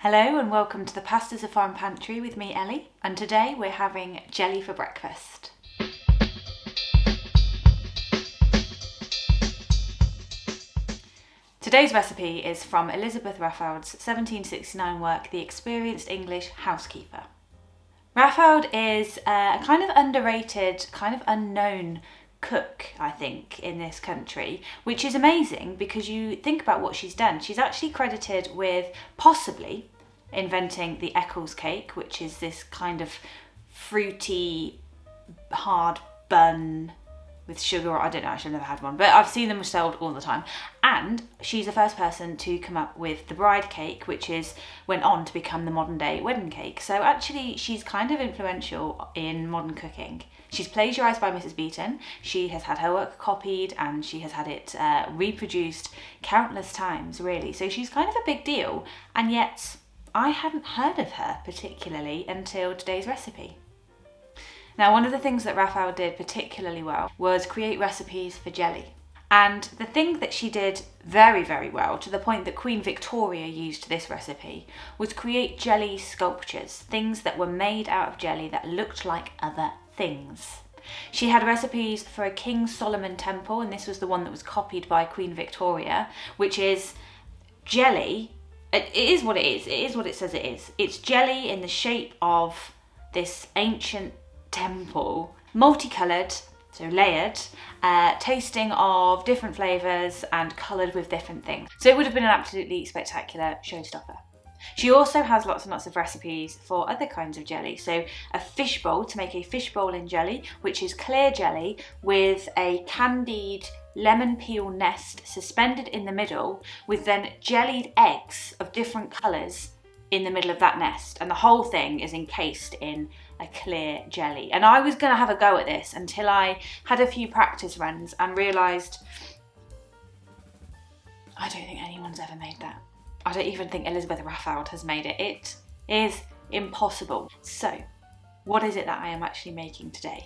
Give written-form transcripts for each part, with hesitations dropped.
Hello and welcome to the Pastas of Foreign Pantry with me, Ellie, and today we're having jelly for breakfast. Today's recipe is from Elizabeth Raffald's 1769 work, The Experienced English Housekeeper. Raffald is a kind of underrated, kind of unknown cook, I think, in this country, which is amazing because you think about what she's done. She's actually credited with possibly inventing the Eccles cake, which is this kind of fruity, hard bun with sugar. I don't know, actually I've never had one, but I've seen them sold all the time. And she's the first person to come up with the bride cake, which went on to become the modern day wedding cake. So actually she's kind of influential in modern cooking. She's plagiarised by Mrs. Beeton. She has had her work copied and she has had it reproduced countless times, really. So she's kind of a big deal, and yet I hadn't heard of her particularly until today's recipe. Now, one of the things that Raffald did particularly well was create recipes for jelly. And the thing that she did very, very well, to the point that Queen Victoria used this recipe, was create jelly sculptures, things that were made out of jelly that looked like other things. She had recipes for a King Solomon temple, and this was the one that was copied by Queen Victoria, which is jelly. It is what it is. It is what it says it is. It's jelly in the shape of this ancient temple, multicoloured, so layered, tasting of different flavours and coloured with different things. So it would have been an absolutely spectacular showstopper. She also has lots and lots of recipes for other kinds of jelly. So a fishbowl, to make a fishbowl in jelly, which is clear jelly with a candied lemon peel nest suspended in the middle, with then jellied eggs of different colours in the middle of that nest, and the whole thing is encased in a clear jelly. And I was going to have a go at this until I had a few practice runs and realised I don't think anyone's ever made that. I don't even think Elizabeth Raffald has made it. It is impossible. So what is it that I am actually making today?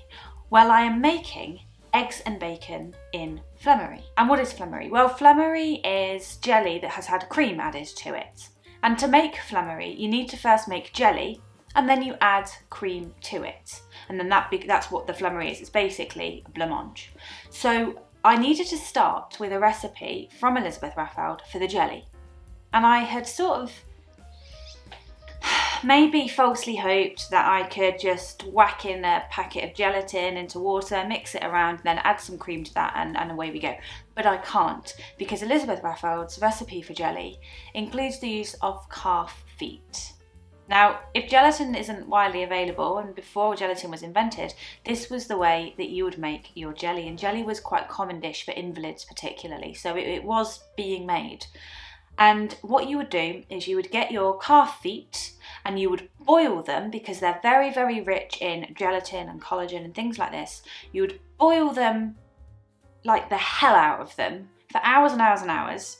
Well, I am making eggs and bacon in Flummery. And what is Flummery? Well, Flummery is jelly that has had cream added to it. And to make Flummery, you need to first make jelly and then you add cream to it. And then that's what the Flummery is. It's basically a blancmange. So I needed to start with a recipe from Elizabeth Raffald for the jelly. And I had sort of maybe falsely hoped that I could just whack in a packet of gelatin into water, mix it around, then add some cream to that, and away we go. But I can't, because Elizabeth Raffald's recipe for jelly includes the use of calf feet. Now, if gelatin isn't widely available, and before gelatin was invented, this was the way that you would make your jelly, and jelly was quite a common dish for invalids particularly, so it was being made. And what you would do is you would get your calf feet and you would boil them, because they're very, very rich in gelatin and collagen and things like this. You would boil them like the hell out of them for hours and hours and hours.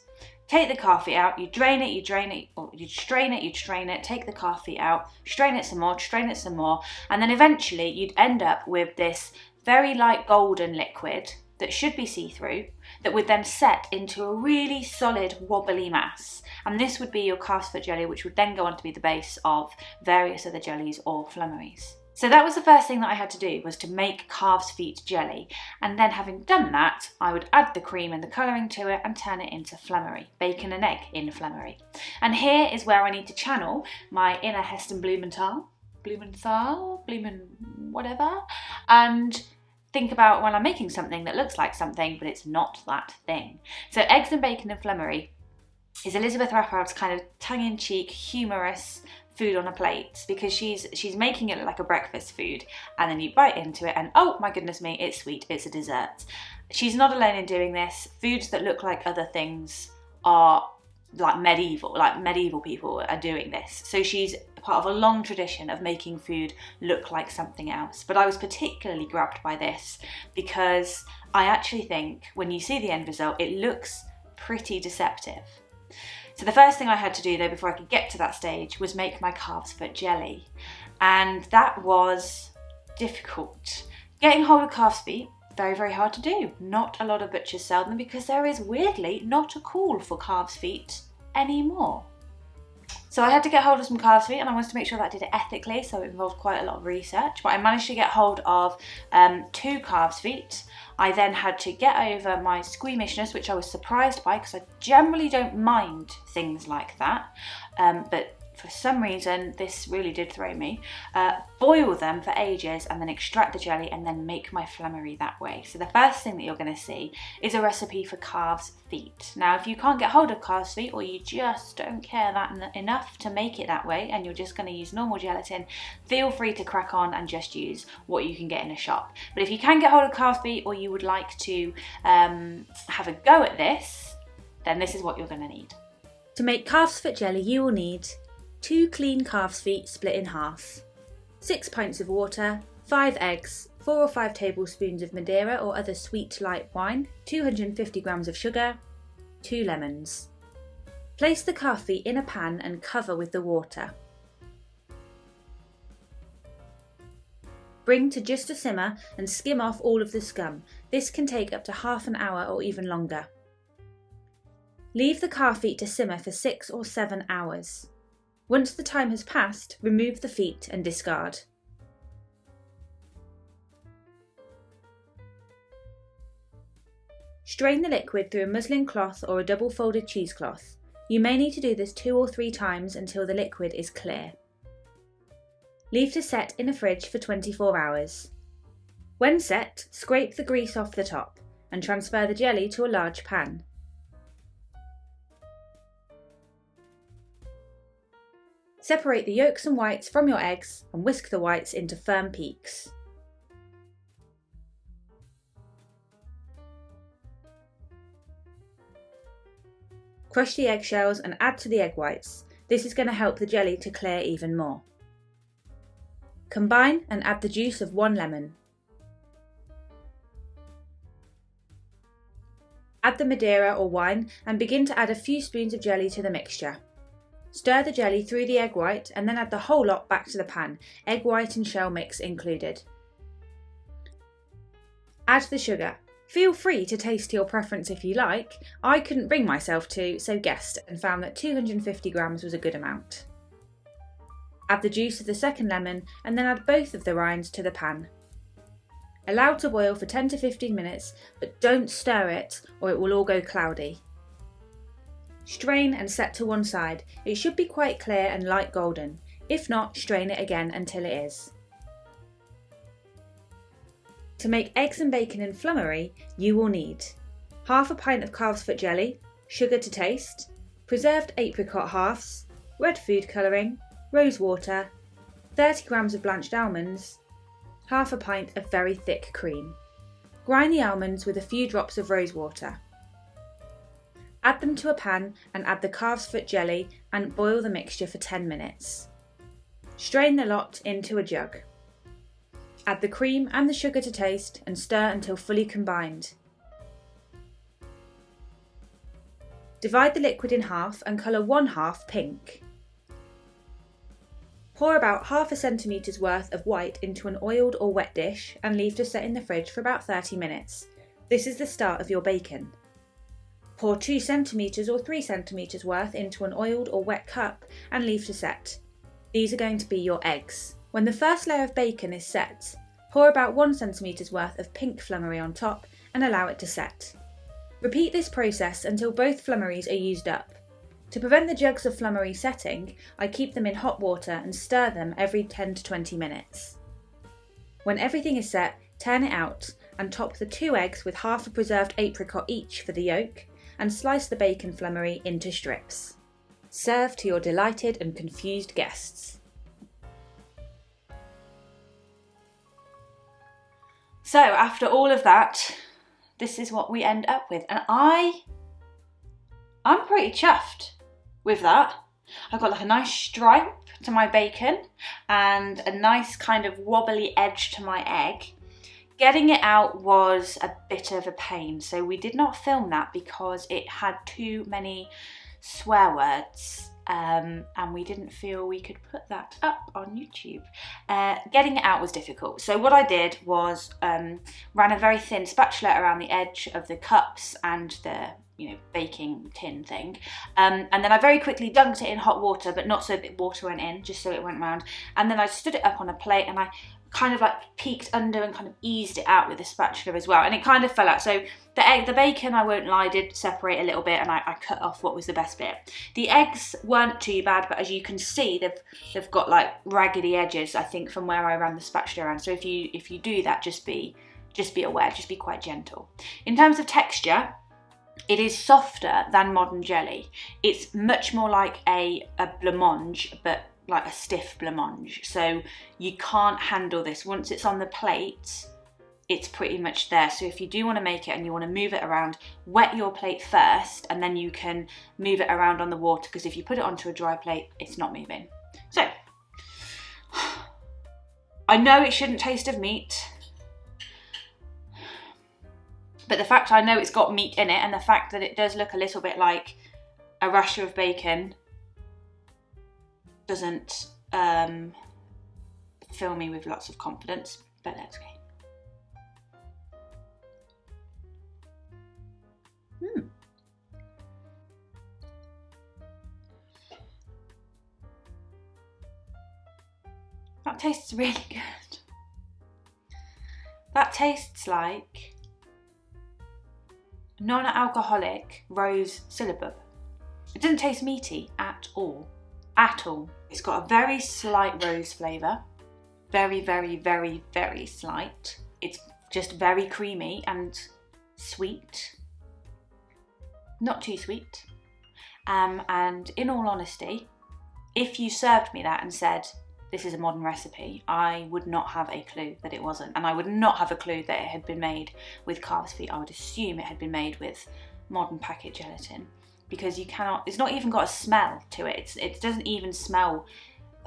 Take the calf feet out, you drain it, or you strain it, take the calf feet out, strain it some more, and then eventually you'd end up with this very light golden liquid that should be see-through, that would then set into a really solid wobbly mass. And this would be your calf's foot jelly, which would then go on to be the base of various other jellies or flummeries. So that was the first thing that I had to do, was to make calf's feet jelly. And then having done that, I would add the cream and the colouring to it and turn it into flummery, bacon and egg in flummery. And here is where I need to channel my inner Heston Blumenthal, whatever, and think about when I'm making something that looks like something, but it's not that thing. So eggs and bacon and flummery is Elizabeth Raffald's kind of tongue-in-cheek, humorous food on a plate, because she's making it look like a breakfast food, and then you bite into it and oh my goodness me, it's sweet, it's a dessert. She's not alone in doing this. Foods that look like other things are like medieval people are doing this. So she's part of a long tradition of making food look like something else. But I was particularly grabbed by this because I actually think when you see the end result, it looks pretty deceptive. So the first thing I had to do though, before I could get to that stage, was make my calf's foot jelly. And that was difficult. Getting hold of calf's feet, very, very hard to do. Not a lot of butchers sell them because there is weirdly not a call for calf's feet anymore. So I had to get hold of some calves feet, and I wanted to make sure that I did it ethically, so it involved quite a lot of research, but I managed to get hold of 2 calves feet. I then had to get over my squeamishness, which I was surprised by because I generally don't mind things like that, but for some reason this really did throw me. Boil them for ages and then extract the jelly and then make my flummery that way. So the first thing that you're going to see is a recipe for calves feet. Now if you can't get hold of calves feet, or you just don't care that enough to make it that way and you're just going to use normal gelatin, feel free to crack on and just use what you can get in a shop. But if you can get hold of calves feet, or you would like to have a go at this, then this is what you're going to need. To make calves foot jelly, you will need 2 clean calves feet split in half, 6 pints of water, 5 eggs, 4 or 5 tablespoons of Madeira or other sweet light wine, 250 grams of sugar, 2 lemons. Place the calf feet in a pan and cover with the water. Bring to just a simmer and skim off all of the scum. This can take up to half an hour or even longer. Leave the calf feet to simmer for 6 or 7 hours. Once the time has passed, remove the feet and discard. Strain the liquid through a muslin cloth or a double-folded cheesecloth. You may need to do this 2 or 3 times until the liquid is clear. Leave to set in a fridge for 24 hours. When set, scrape the grease off the top and transfer the jelly to a large pan. Separate the yolks and whites from your eggs and whisk the whites into firm peaks. Crush the eggshells and add to the egg whites. This is going to help the jelly to clear even more. Combine and add the juice of 1 lemon. Add the Madeira or wine and begin to add a few spoons of jelly to the mixture. Stir the jelly through the egg white and then add the whole lot back to the pan, egg white and shell mix included. Add the sugar. Feel free to taste to your preference if you like. I couldn't bring myself to, so guessed and found that 250 grams was a good amount. Add the juice of the second lemon and then add both of the rinds to the pan. Allow to boil for 10 to 15 minutes, but don't stir it or it will all go cloudy. Strain and set to one side. It should be quite clear and light golden. If not, strain it again until it is. To make eggs and bacon in Flummery, you will need half a pint of calves foot jelly, sugar to taste, preserved apricot halves, red food colouring, rose water, 30 grams of blanched almonds, half a pint of very thick cream. Grind the almonds with a few drops of rose water. Add them to a pan and add the calves foot jelly and boil the mixture for 10 minutes. Strain the lot into a jug. Add the cream and the sugar to taste and stir until fully combined. Divide the liquid in half and colour 1/2 pink. Pour about half a centimetre's worth of white into an oiled or wet dish and leave to set in the fridge for about 30 minutes. This is the start of your bacon. Pour 2 centimetres or 3 centimetres worth into an oiled or wet cup and leave to set. These are going to be your eggs. When the first layer of bacon is set, pour about 1 centimetre's worth of pink flummery on top and allow it to set. Repeat this process until both flummeries are used up. To prevent the jugs of flummery setting, I keep them in hot water and stir them every 10 to 20 minutes. When everything is set, turn it out and top the 2 eggs with half a preserved apricot each for the yolk and slice the bacon flummery into strips. Serve to your delighted and confused guests. So after all of that, this is what we end up with, and I'm pretty chuffed with that. I've got like a nice stripe to my bacon and a nice kind of wobbly edge to my egg. Getting it out was a bit of a pain, so we did not film that because it had too many swear words, and we didn't feel we could put that up on YouTube. Getting it out was difficult, so what I did was ran a very thin spatula around the edge of the cups and the you know, baking tin thing. And then I very quickly dunked it in hot water, but not so that water went in, just so it went round. And then I stood it up on a plate and I kind of like peeked under and kind of eased it out with a spatula as well, and it kind of fell out. So the bacon, I won't lie, did separate a little bit, and I cut off what was the best bit. The eggs weren't too bad, but as you can see, they've got like raggedy edges, I think, from where I ran the spatula around. So if you do that, just be aware, just be quite gentle. In terms of texture, it is softer than modern jelly. It's much more like a blancmange, but like a stiff blancmange. So you can't handle this. Once it's on the plate, it's pretty much there. So if you do want to make it and you want to move it around, wet your plate first and then you can move it around on the water, because if you put it onto a dry plate, it's not moving. So I know it shouldn't taste of meat, but the fact I know it's got meat in it and the fact that it does look a little bit like a rasher of bacon doesn't fill me with lots of confidence, but that's okay. That tastes really good. That tastes like non-alcoholic rose syllabub. It doesn't taste meaty at all. At all. It's got a very slight rose flavour. Very, very, very, very slight. It's just very creamy and sweet. Not too sweet. And in all honesty, if you served me that and said, this is a modern recipe, I would not have a clue that it wasn't. And I would not have a clue that it had been made with calves feet. I would assume it had been made with modern packet gelatin, because you cannot, it's not even got a smell to it. It doesn't even smell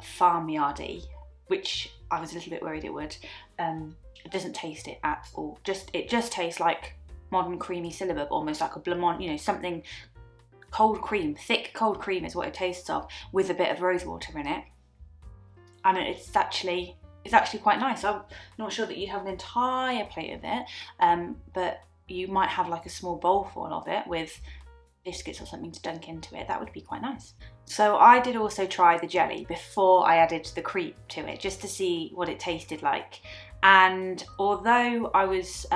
farmyardy, which I was a little bit worried it would. It doesn't taste it at all. It just tastes like modern creamy syllabub, almost like a blancmange, you know, something cold cream, thick cold cream is what it tastes of, with a bit of rose water in it. And it's actually quite nice. I'm not sure that you'd have an entire plate of it, but you might have like a small bowl full of it with biscuits or something to dunk into it. That would be quite nice. So I did also try the jelly before I added the cream to it, just to see what it tasted like. And although I was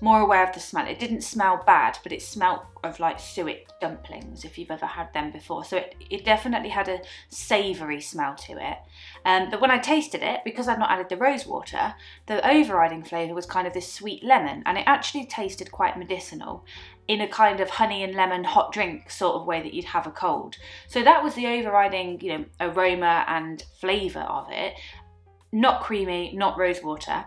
more aware of the smell, it didn't smell bad, but it smelled of like suet dumplings, if you've ever had them before. So it definitely had a savoury smell to it. But when I tasted it, because I'd not added the rose water, the overriding flavour was kind of this sweet lemon, and it actually tasted quite medicinal in a kind of honey and lemon hot drink sort of way that you'd have a cold. So that was the overriding, you know, aroma and flavour of it. Not creamy, not rose water.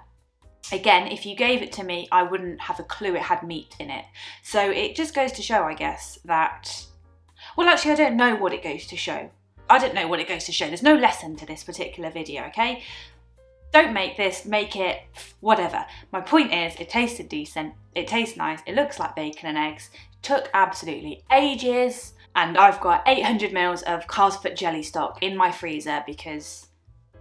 Again, if you gave it to me, I wouldn't have a clue it had meat in it. So it just goes to show, I guess, that... Well, actually, I don't know what it goes to show. I don't know what it goes to show. There's no lesson to this particular video, okay? Don't make this, make it, whatever. My point is, it tasted decent, it tastes nice, it looks like bacon and eggs. It took absolutely ages, and I've got 800 mils of calves foot jelly stock in my freezer, because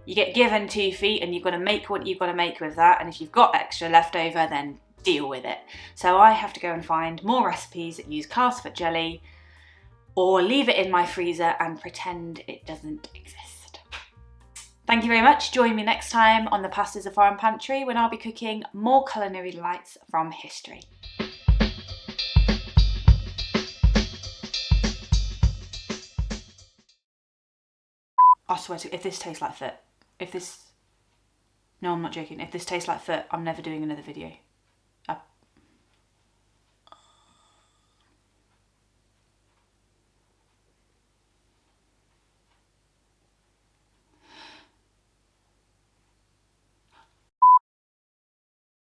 you get given 2 feet and you've got to make what you've got to make with that, and if you've got extra left over, then deal with it. So I have to go and find more recipes that use calves foot jelly, or leave it in my freezer and pretend it doesn't exist. Thank you very much. Join me next time on the Pastas of Foreign Pantry, when I'll be cooking more culinary delights from history. I swear to, if this tastes like foot, no, I'm not joking, if this tastes like foot, I'm never doing another video.